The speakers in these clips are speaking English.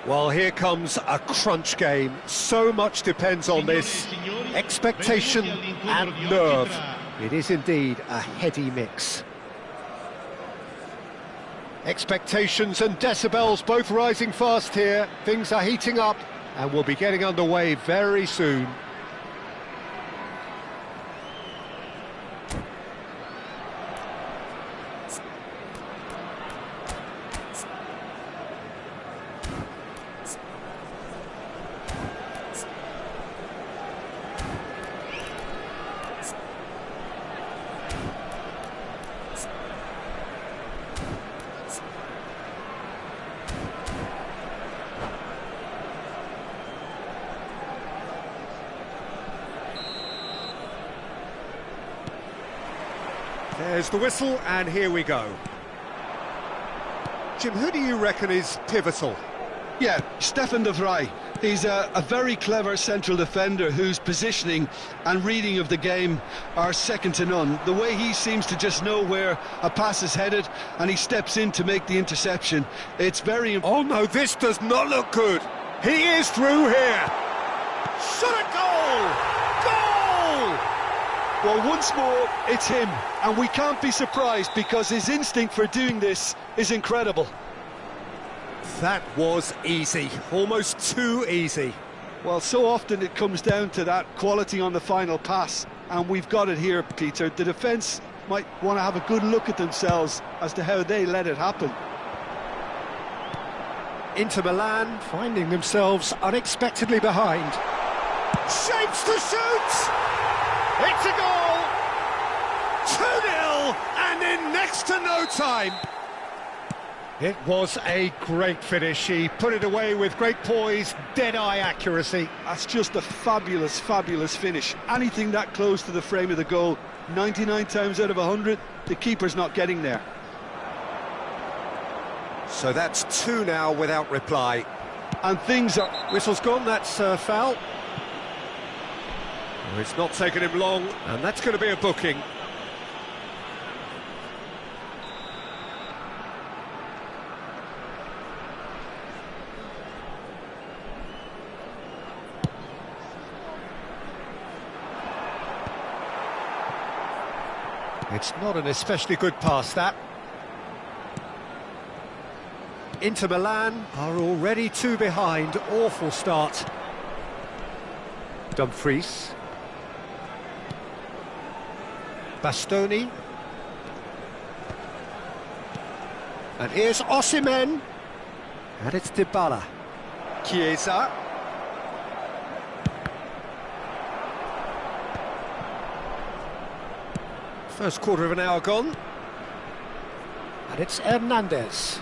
Well, here comes a crunch game. So much depends on this. Expectation and nerve. It is indeed a heady mix. Expectations and decibels both rising fast here. Things are heating up and we'll be getting underway very soon. There's the whistle, and here we go. Jim, who do you reckon is pivotal? Yeah, Stefan de Vrij. He's a very clever central defender whose positioning and reading of the game are second to none. The way he seems to just know where a pass is headed and he steps in to make the interception. It's very... Oh no, this does not look good. He is through here. Shot a goal! Goal! Well, once more, it's him, and we can't be surprised because his instinct for doing this is incredible. That was easy, almost too easy. Well, so often it comes down to that quality on the final pass, and we've got it here, Peter. The defence might want to have a good look at themselves as to how they let it happen. Inter Milan finding themselves unexpectedly behind. Shapes to shoot! It's a goal! 2-0, and in next to no time. It was a great finish. He put it away with great poise, dead-eye accuracy. That's just a fabulous, fabulous finish. Anything that close to the frame of the goal, 99 times out of 100, the keeper's not getting there. So that's 2 now without reply. And things are... Whistle's gone, that's foul. Well, it's not taken him long, and that's going to be a booking. It's not an especially good pass, that. Inter Milan are already 2 behind. Awful start. Dumfries. Bastoni. And here's Osimhen. And it's Dybala. Chiesa. First quarter of an hour gone. And it's Hernandez.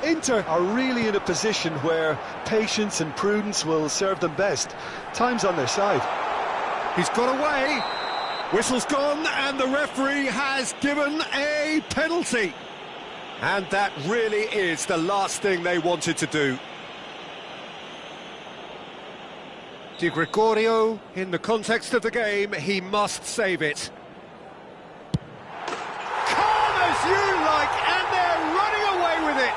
Inter are really in a position where patience and prudence will serve them best. Time's on their side. He's got away. Whistle's gone, and the referee has given a penalty. And that really is the last thing they wanted to do. Di Gregorio, in the context of the game, he must save it. Calm as you like, and they're running away with it.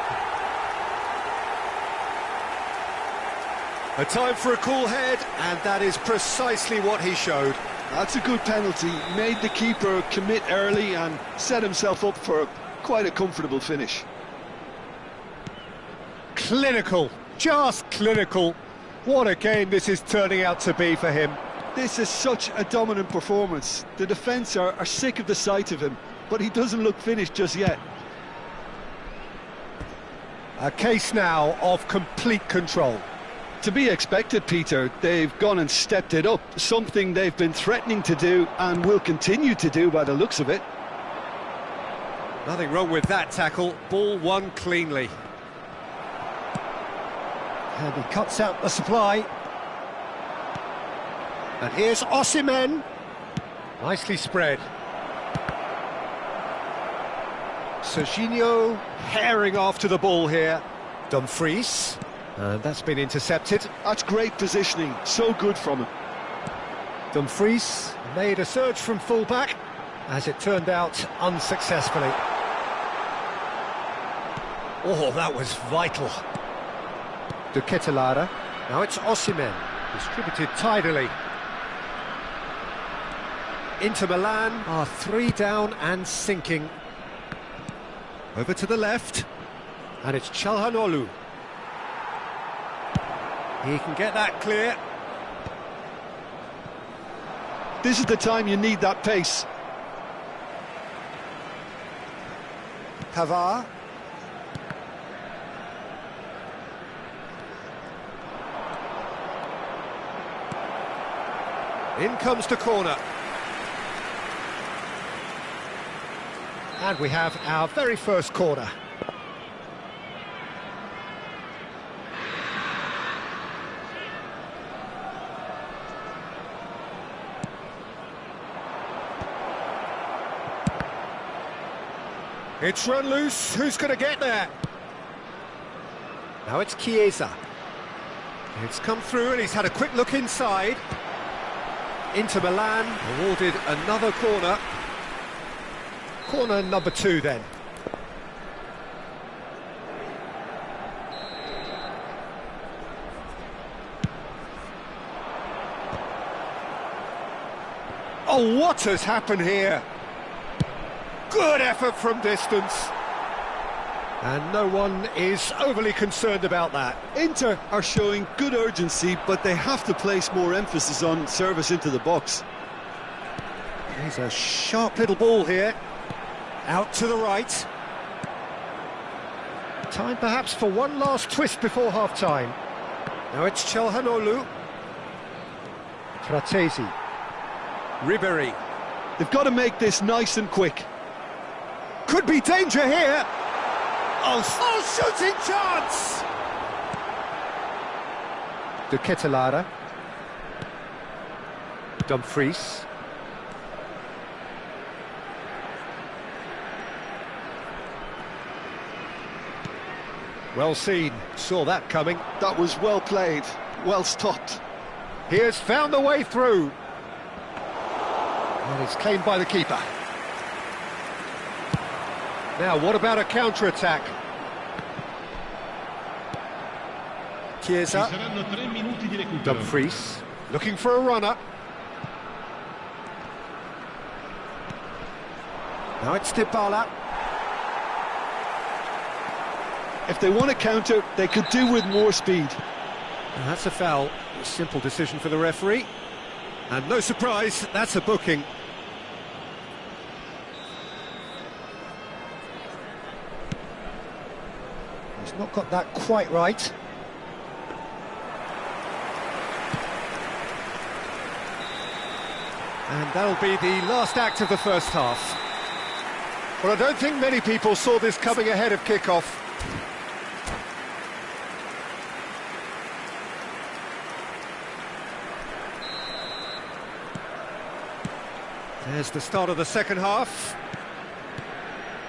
A time for a cool head, and that is precisely what he showed. That's a good penalty. Made the keeper commit early and set himself up for quite a comfortable finish. Clinical, just clinical. What a game this is turning out to be for him. This is such a dominant performance. The defence are sick of the sight of him, but he doesn't look finished just yet. A case now of complete control. To be expected, Peter. They've gone and stepped it up, something they've been threatening to do and will continue to do by the looks of it. Nothing wrong with that tackle. Ball won cleanly. And he cuts out the supply. And here's Osimhen. Nicely spread. Serginho herring after the ball here. Dumfries. And that's been intercepted. That's great positioning. So good from him. Dumfries made a surge from full-back. As it turned out, unsuccessfully. Oh, that was vital. De Ketelaere. Now it's Osimhen, distributed tidily. Inter Milan are 3 down and sinking. Over to the left, and it's Çalhanoğlu. He can get that clear. This is the time you need that pace. Pavard. In comes the corner. And we have our very first corner. It's run loose, who's going to get there? Now it's Chiesa. It's come through and he's had a quick look inside. Inter Milan awarded another corner. Corner number 2 then. Oh, what has happened here? Good effort from distance. And no one is overly concerned about that. Inter are showing good urgency, but they have to place more emphasis on service into the box. Here's a sharp little ball here. Out to the right. Time perhaps for one last twist before half-time. Now it's Çalhanoğlu. Fratesi. Ribéry. They've got to make this nice and quick. Could be danger here. Oh, shooting chance! De Ketelaere. Dumfries. Well seen, saw that coming. That was well played, well stopped. He has found the way through. And it's claimed by the keeper. Now, what about a counter-attack? Chiesa. Dumfries, looking for a runner. Now it's Dybala. If they want to counter, they could do with more speed. And that's a foul. A simple decision for the referee. And no surprise, that's a booking. He's not got that quite right. And that'll be the last act of the first half. Well, I don't think many people saw this coming ahead of kick-off. There's the start of the second half.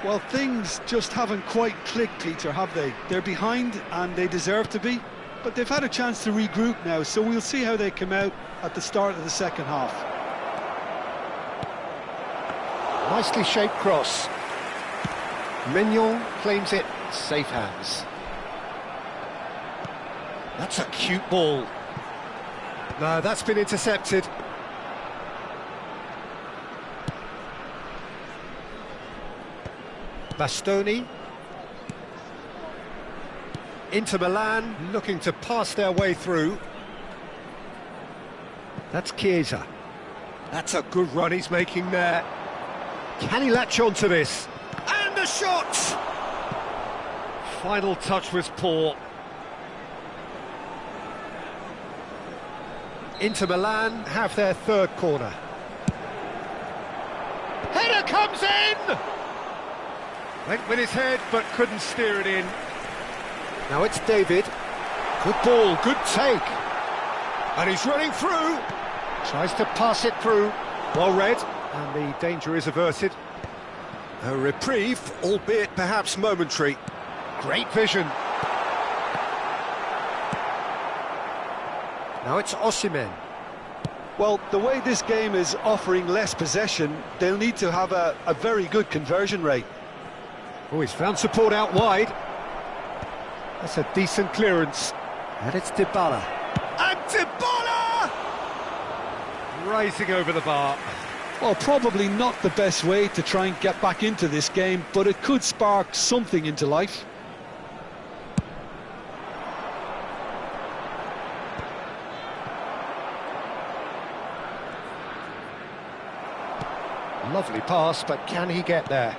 Well, things just haven't quite clicked, Peter, have they? They're behind and they deserve to be, but they've had a chance to regroup now, so we'll see how they come out at the start of the second half. Nicely shaped cross. Mignon claims it, safe hands. That's a cute ball. No, that's been intercepted. Bastoni. Inter Milan looking to pass their way through. That's Chiesa. That's a good run he's making there. Can he latch on to this? And a shot! Final touch was poor. Inter Milan have their third corner. Header comes in! Went with his head, but couldn't steer it in. Now it's David. Good ball, good take. And he's running through. Tries to pass it through. Well read. And the danger is averted. A reprieve, albeit perhaps momentary. Great vision. Now it's Osimhen. Well, the way this game is offering less possession, they'll need to have a very good conversion rate. Oh, he's found support out wide. That's a decent clearance. And it's Dybala. And Dybala! Rising over the bar. Well, probably not the best way to try and get back into this game, but it could spark something into life. Lovely pass, but can he get there?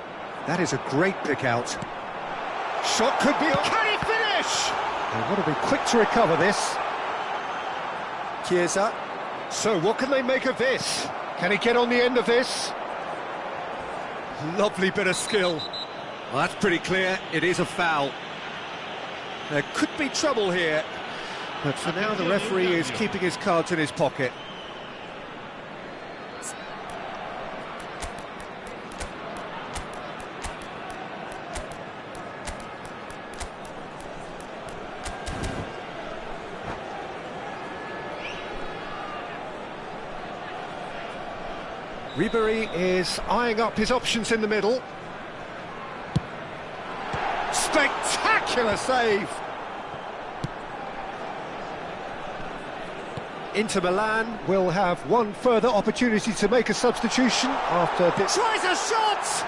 That is a great pick out. Shot could be on. Can he finish? They've got to be quick to recover this. Chiesa. So what can they make of this? Can he get on the end of this? Lovely bit of skill. Well, that's pretty clear. It is a foul. There could be trouble here. But for now, the referee is keeping his cards in his pocket. Ribery is eyeing up his options in the middle. Spectacular save! Inter Milan will have one further opportunity to make a substitution after this. Tries a shot!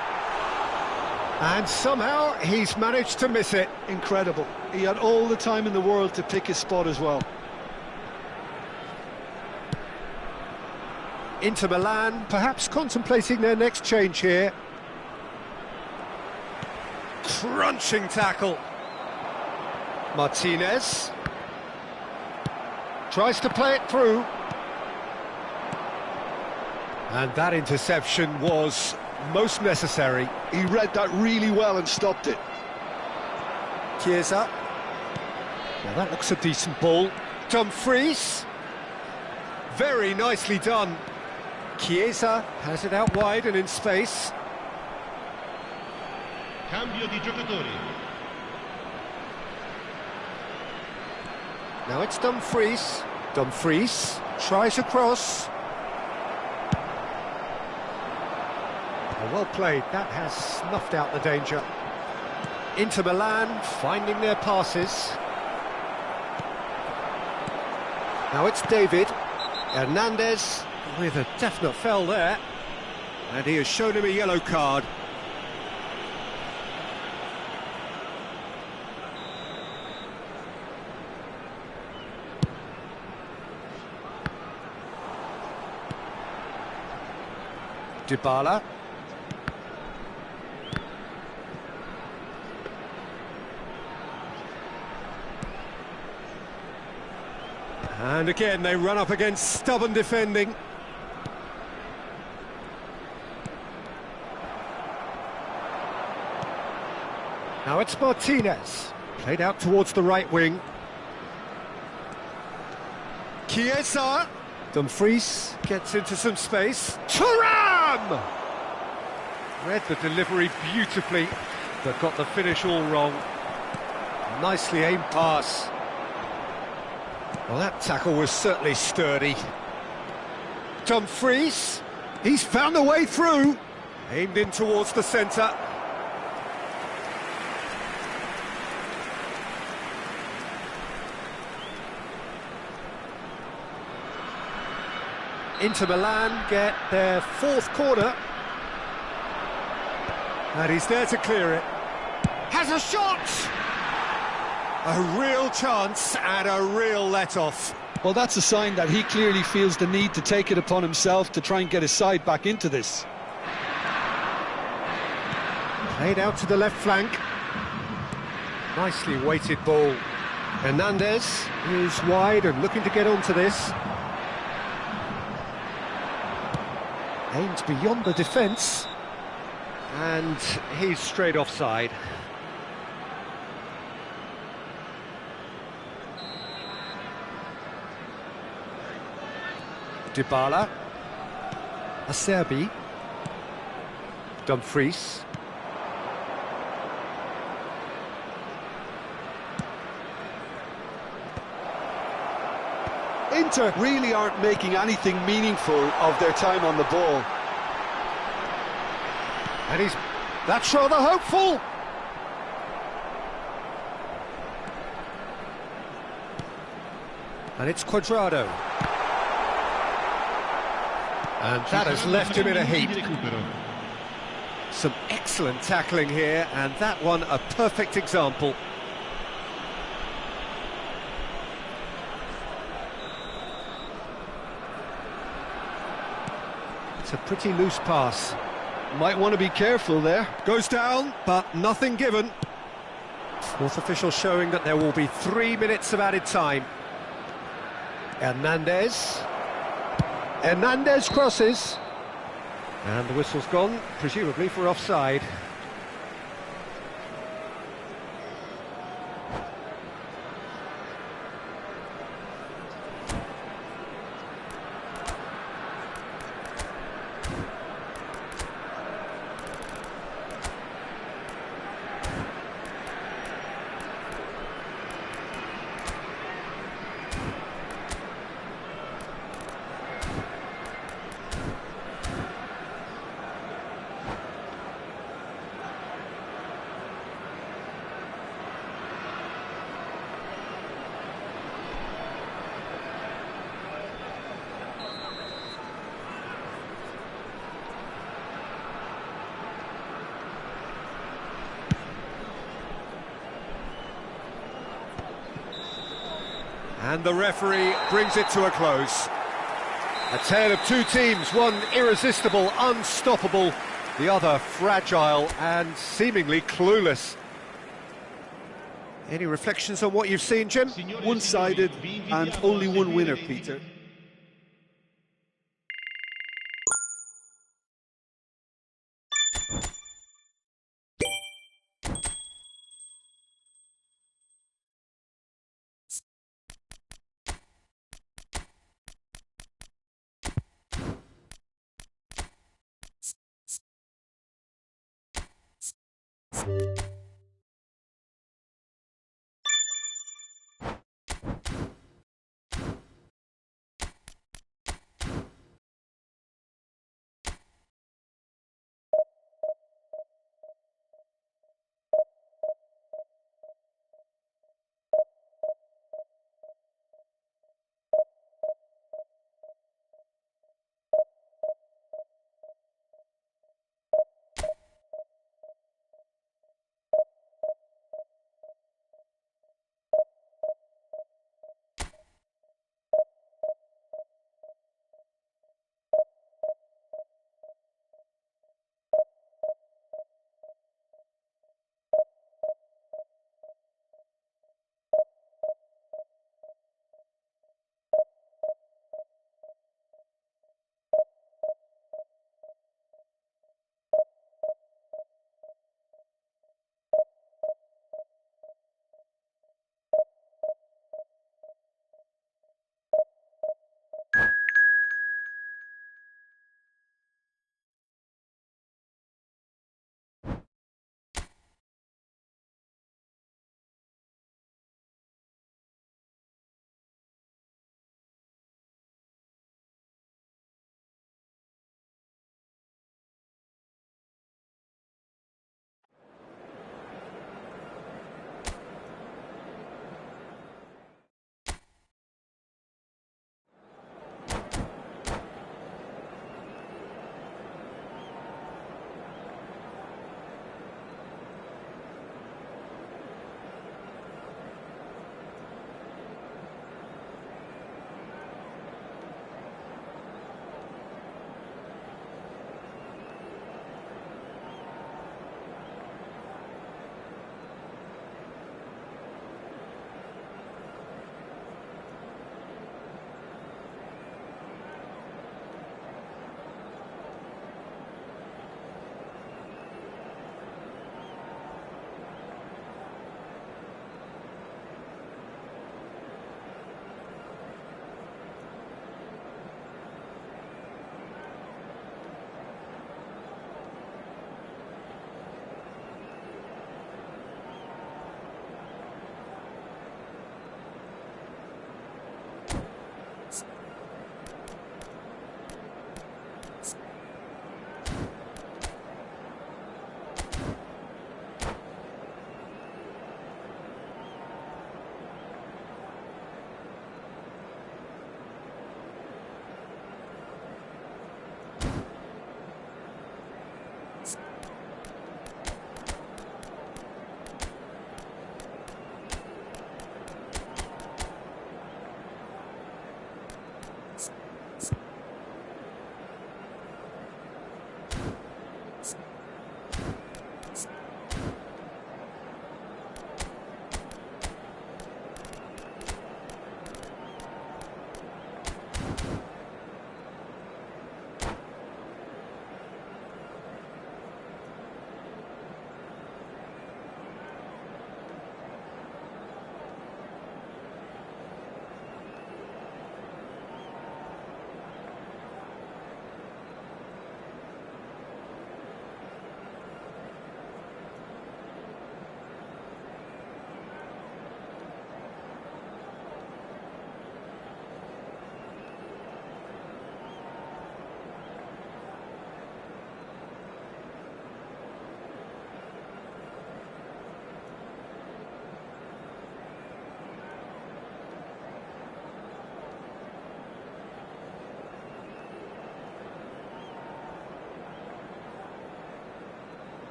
And somehow he's managed to miss it. Incredible. He had all the time in the world to pick his spot as well. Inter Milan perhaps contemplating their next change here. Crunching tackle. Martinez tries to play it through. And that interception was most necessary. He read that really well and stopped it. Chiesa. Now that looks a decent ball. Dumfries. Very nicely done. Chiesa has it out wide and in space. Cambio di giocatori. Now it's Dumfries. Dumfries tries a cross. Well played, that has snuffed out the danger. Inter Milan finding their passes. Now it's David. Hernandez with a definite foul there. And he has shown him a yellow card. Dybala. And again they run up against stubborn defending. Now it's Martinez, played out towards the right wing. Chiesa. Dumfries gets into some space. Thuram! Read the delivery beautifully, but got the finish all wrong. Nicely aimed pass. Well, that tackle was certainly sturdy. Dumfries, he's found a way through. Aimed in towards the centre. Inter Milan get their fourth corner. And he's there to clear it. Has a shot! A real chance and a real let-off. Well, that's a sign that he clearly feels the need to take it upon himself to try and get his side back into this. Played out to the left flank. Nicely weighted ball. Hernandez is wide and looking to get onto this. Aims beyond the defence. And he's straight offside. Dybala. Acerbi. Dumfries. Inter really aren't making anything meaningful of their time on the ball. And that's rather hopeful. And it's Cuadrado. And that has left him in a heap. Some excellent tackling here, and that one a perfect example. It's a pretty loose pass. Might want to be careful there. Goes down, but nothing given. Fourth official showing that there will be 3 minutes of added time. Hernandez crosses. And the whistle's gone, presumably for offside. And the referee brings it to a close. A tale of two teams, one irresistible, unstoppable, the other fragile and seemingly clueless. Any reflections on what you've seen, Jim? One-sided and only one winner, Peter.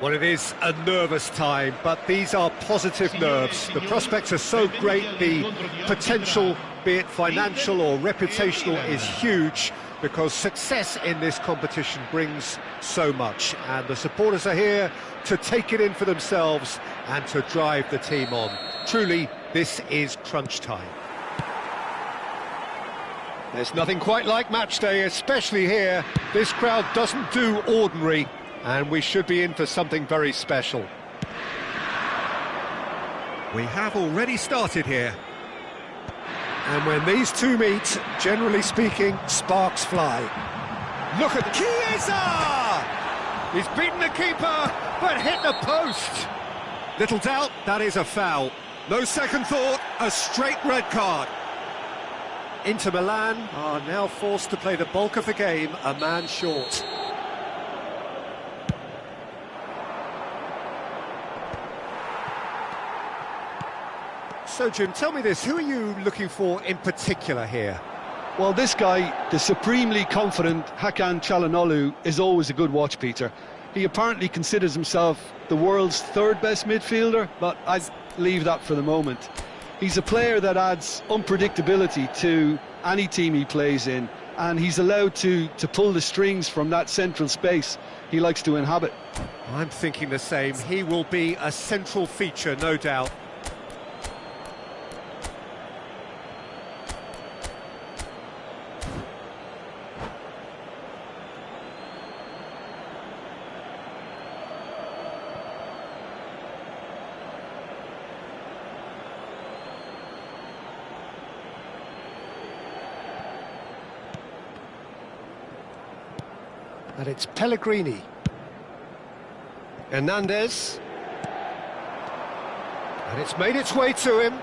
Well, it is a nervous time, but these are positive nerves. The prospects are so great, the potential, be it financial or reputational, is huge, because success in this competition brings so much, and the supporters are here to take it in for themselves and to drive the team on. Truly, this is crunch time. There's nothing quite like match day, especially here. This crowd doesn't do ordinary, and we should be in for something very special. We have already started here. And when these two meet, generally speaking, sparks fly. Look at Chiesa! He's beaten the keeper, but hit the post. Little doubt, that is a foul. No second thought, a straight red card. Inter Milan are now forced to play the bulk of the game, a man short. So, Jim, tell me this, who are you looking for in particular here? Well, this guy, the supremely confident Hakan Çalhanoğlu, is always a good watch, Peter. He apparently considers himself the world's third best midfielder, but I'd leave that for the moment. He's a player that adds unpredictability to any team he plays in, and he's allowed to pull the strings from that central space he likes to inhabit. I'm thinking the same. He will be a central feature, no doubt. And it's Pellegrini. Hernandez. And it's made its way to him.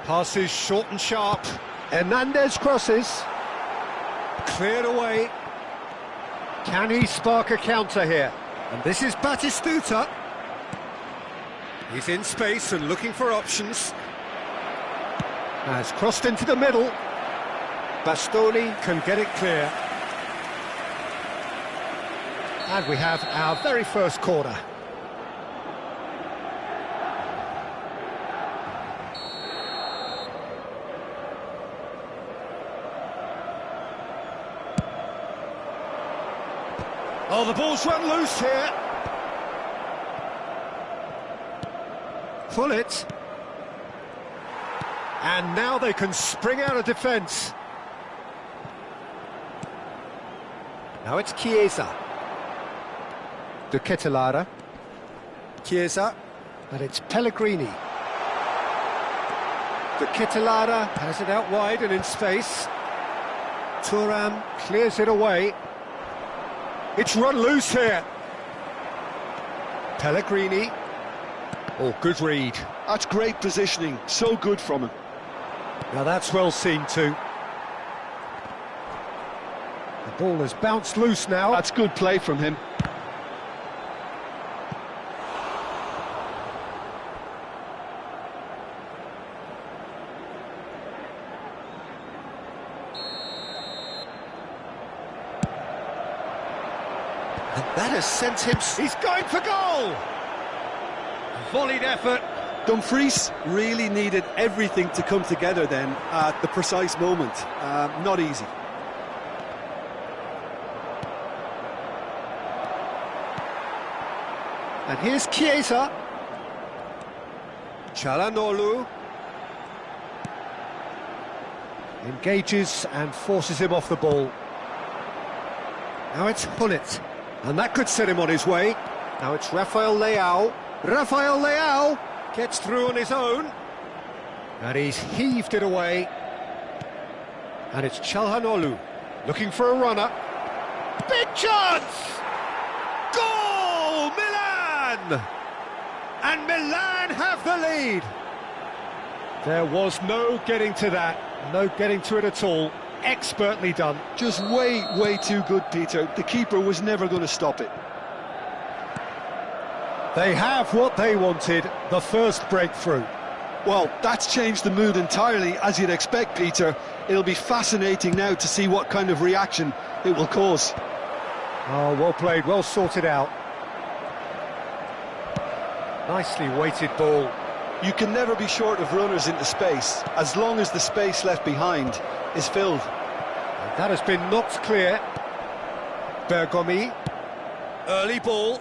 Passes short and sharp. Hernandez crosses. Cleared away. Can he spark a counter here? And this is Batistuta. He's in space and looking for options. Has crossed into the middle. Bastoni can get it clear. And we have our very first corner. Oh, the ball's run loose here. Pull it. And now they can spring out of defence. Now it's Chiesa. De Ketelaere. Chiesa. And it's Pellegrini. De Ketelaere has it out wide and in space. Thuram clears it away. It's run loose here. Pellegrini. Oh, good read. That's great positioning, so good from him. Now that's well seen too. The ball has bounced loose now. That's good play from him. And that has sent him... He's going for goal! Volleyed effort. Dumfries really needed everything to come together then at the precise moment. Not easy. And here's Chiesa. Çalhanoğlu engages and forces him off the ball. Now it's Hullet. And that could set him on his way. Now it's Rafael Leao. Rafael Leao gets through on his own. And he's heaved it away. And it's Çalhanoğlu looking for a runner. Big chance! Goal! Milan! And Milan have the lead. There was no getting to that. No getting to it at all. Expertly done. Just way too good, Peter. The keeper was never going to stop it. They have what they wanted, the first breakthrough. Well, that's changed the mood entirely, as you'd expect, Peter. It'll be fascinating now to see what kind of reaction it will cause. Oh, well played, well sorted out. Nicely weighted ball. You can never be short of runners into space, as long as the space left behind is filled. And that has been knocked clear. Bergomi. Early ball.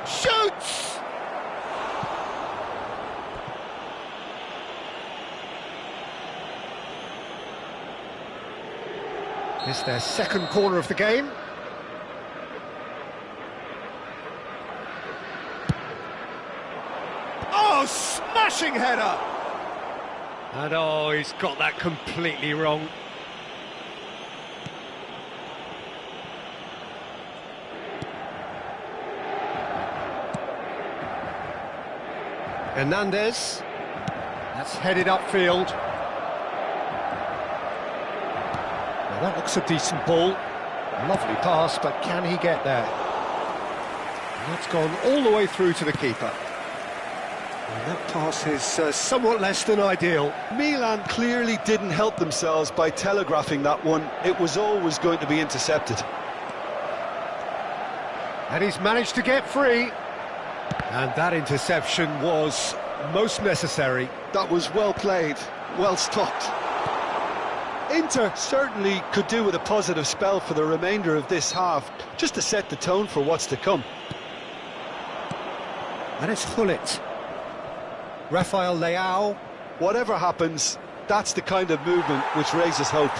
Shoots! It's their second corner of the game. Oh, smashing header! And oh, he's got that completely wrong. Hernandez. That's headed upfield. Now that looks a decent ball. Lovely pass, but can he get there? And that's gone all the way through to the keeper. And that pass is somewhat less than ideal. Milan clearly didn't help themselves by telegraphing that one. It was always going to be intercepted. And he's managed to get free. And that interception was most necessary. That was well played, well stopped. Inter certainly could do with a positive spell for the remainder of this half, just to set the tone for what's to come. And it's Hullet. Rafael Leao. Whatever happens, that's the kind of movement which raises hope.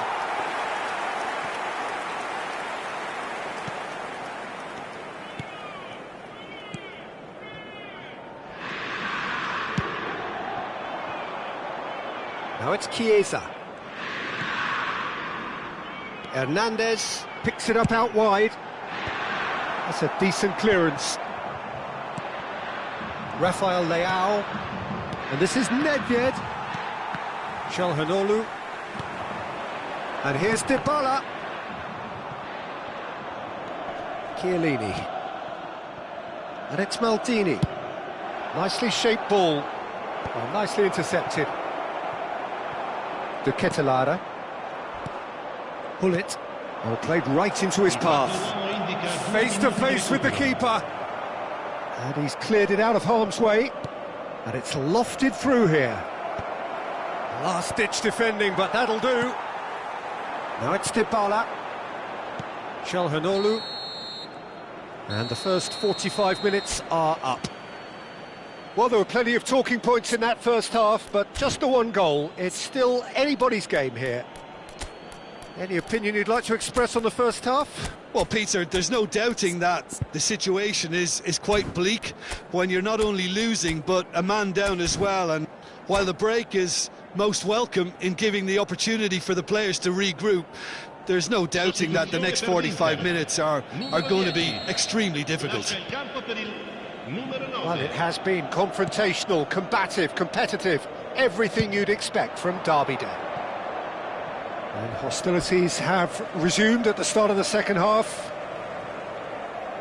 Now it's Chiesa. Hernandez picks it up out wide. That's a decent clearance. Rafael Leao. And this is Nedved. Çalhanoğlu. And here's Dybala. Chiellini. And it's Maldini. Nicely shaped ball. Well, nicely intercepted. De Ketelaere. Hullet. Oh, played right into his path. Face to face with the keeper. And he's cleared it out of harm's way. And it's lofted through here. Last-ditch defending, but that'll do. Now it's Dybala. Çalhanoğlu. And the first 45 minutes are up. Well, there were plenty of talking points in that first half, but just the one goal. It's still anybody's game here. Any opinion you'd like to express on the first half? Well, Peter, there's no doubting that the situation is quite bleak when you're not only losing, but a man down as well. And while the break is most welcome in giving the opportunity for the players to regroup, there's no doubting that the next 45 minutes are going to be extremely difficult. Well, it has been confrontational, combative, competitive, everything you'd expect from Derby Day. And hostilities have resumed at the start of the second half.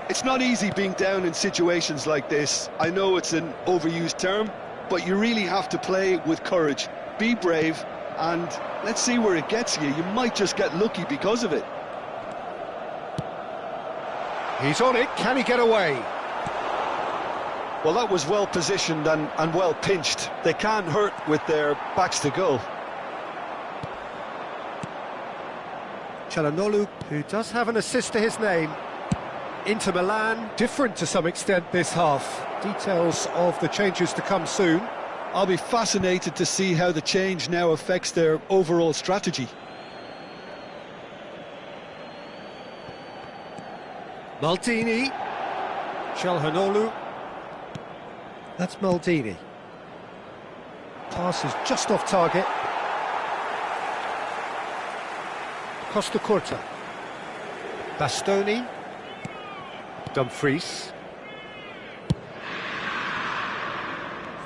It's not easy being down in situations like this. I know it's an overused term, but you really have to play with courage. Be brave, and let's see where it gets you. You might just get lucky because of it. He's on it, can he get away? Well, that was well positioned and well pinched. They can't hurt with their backs to goal. Çalhanoğlu, who does have an assist to his name. Inter Milan, different to some extent this half. Details of the changes to come soon. I'll be fascinated to see how the change now affects their overall strategy. Maldini. Çalhanoğlu. That's Maldini. Pass is just off target. Costa Curta. Bastoni. Dumfries.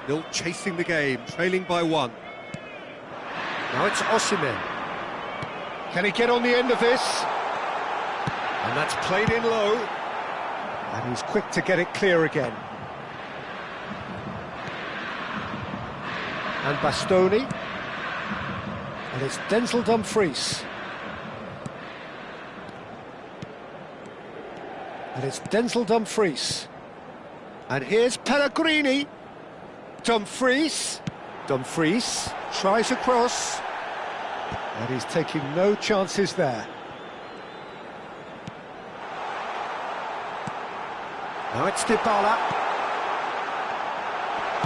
Still chasing the game, trailing by one. Now it's Osimhen. Can he get on the end of this? And that's played in low. And he's quick to get it clear again. And Bastoni. And it's Denzel Dumfries. And it's Denzel Dumfries. And here's Pellegrini. Dumfries. Dumfries tries across. And he's taking no chances there. Now it's Dybala.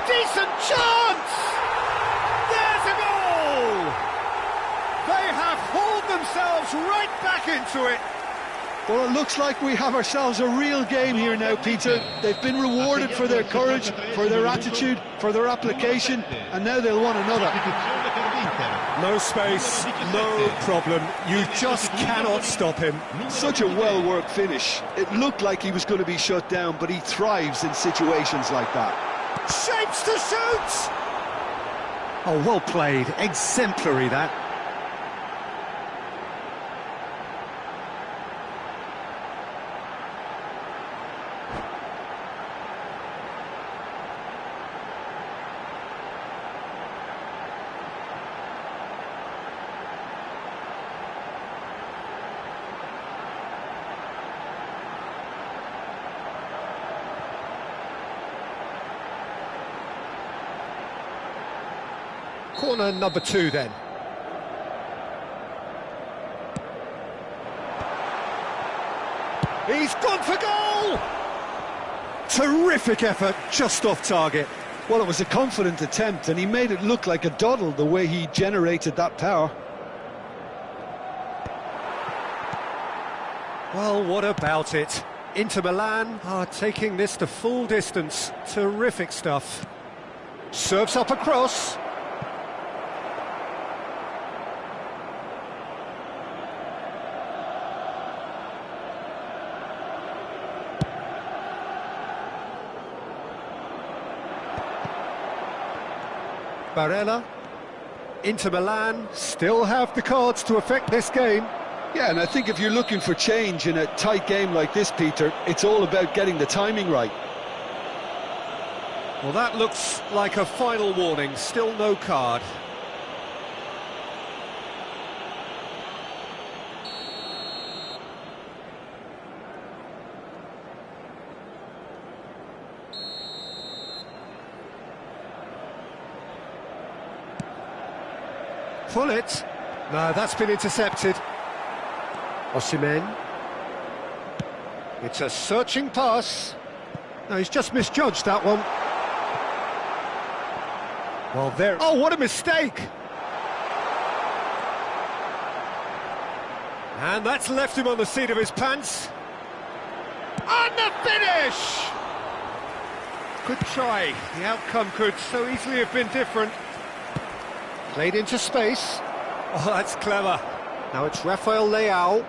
Decent chance! There's a goal! They have hauled themselves right back into it. Well, it looks like we have ourselves a real game here now, Peter. They've been rewarded for their courage, for their attitude, for their application, and now they'll want another. No space, no problem. You just cannot stop him. Such a well-worked finish. It looked like he was going to be shut down, but he thrives in situations like that. Shapes to shoot! Oh, well played. Exemplary, that. Corner number 2 then. He's gone for goal! Terrific effort, just off target. Well, it was a confident attempt, and he made it look like a doddle the way he generated that power. Well, what about it? Inter Milan are taking this the full distance. Terrific stuff. Serves up a cross. Barella. Inter Milan still have the cards to affect this game. Yeah, and I think if you're looking for change in a tight game like this, Peter, it's all about getting the timing right. Well, that looks like a final warning. Still no card. Pull it. No, that's been intercepted. Osimhen. It's a searching pass. No, he's just misjudged that one. Well, there... Oh, what a mistake! And that's left him on the seat of his pants. And the finish! Good try. The outcome could so easily have been different. Played into space. Oh, that's clever. Now it's Rafael Leao.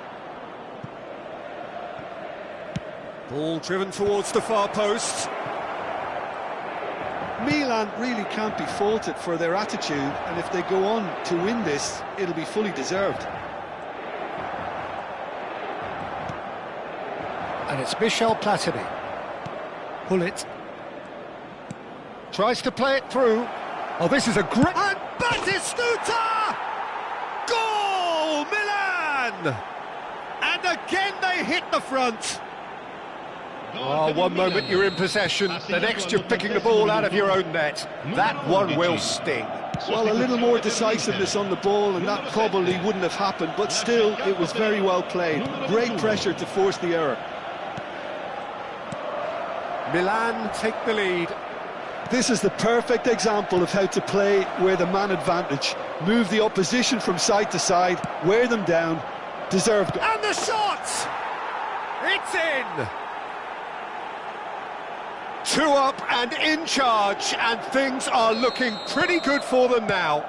Ball driven towards the far post. Milan really can't be faulted for their attitude, and if they go on to win this, it'll be fully deserved. And it's Michel Platini. Pull it. Tries to play it through. Oh, this is a great... And Batistuta! Goal, Milan! And again they hit the front. Oh, one moment you're in possession, the next you're picking the ball out of your own net. That one will sting. Well, a little more decisiveness on the ball, and that probably wouldn't have happened, but still, it was very well played. Great pressure to force the error. Milan take the lead. This is the perfect example of how to play with a man advantage. Move the opposition from side to side, wear them down, deserve... And the shot! It's in! 2 up and in charge, and things are looking pretty good for them now.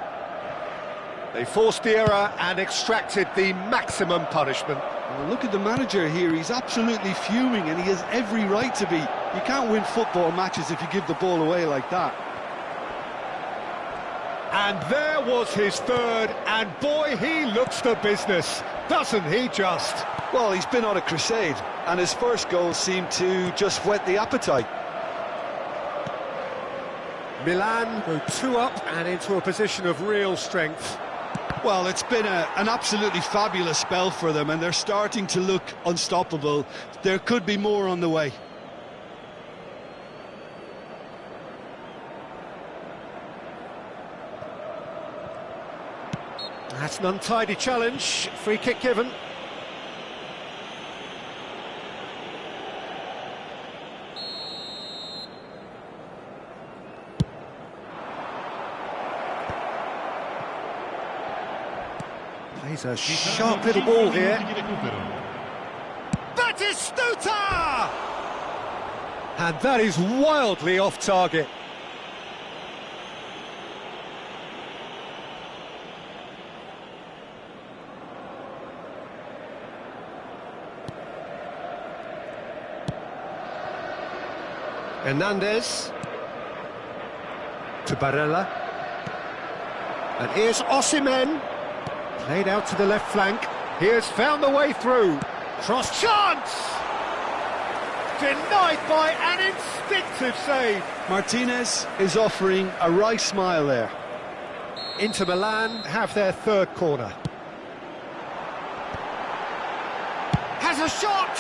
They forced the error and extracted the maximum punishment. Well, look at the manager here, he's absolutely fuming, and he has every right to be. You can't win football matches if you give the ball away like that. And there was his third, and boy, he looks the business, doesn't he just? Well, he's been on a crusade, and his first goal seemed to just whet the appetite. Milan go 2 up and into a position of real strength. Well, it's been an absolutely fabulous spell for them, and they're starting to look unstoppable. There could be more on the way. That's an untidy challenge. Free kick given. Plays a sharp little ball here. That is Stuta! And that is wildly off target. Hernandez to Barella, and here's Osimhen, played out to the left flank. He has found the way through. Cross chance, denied by an instinctive save. Martinez is offering a wry smile there. Inter Milan have their third corner. Has a shot.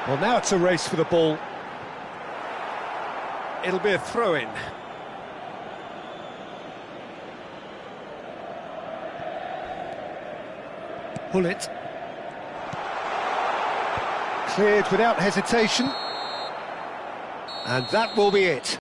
Well, now it's a race for the ball. It'll be a throw-in. Bullet. Cleared without hesitation. And that will be it.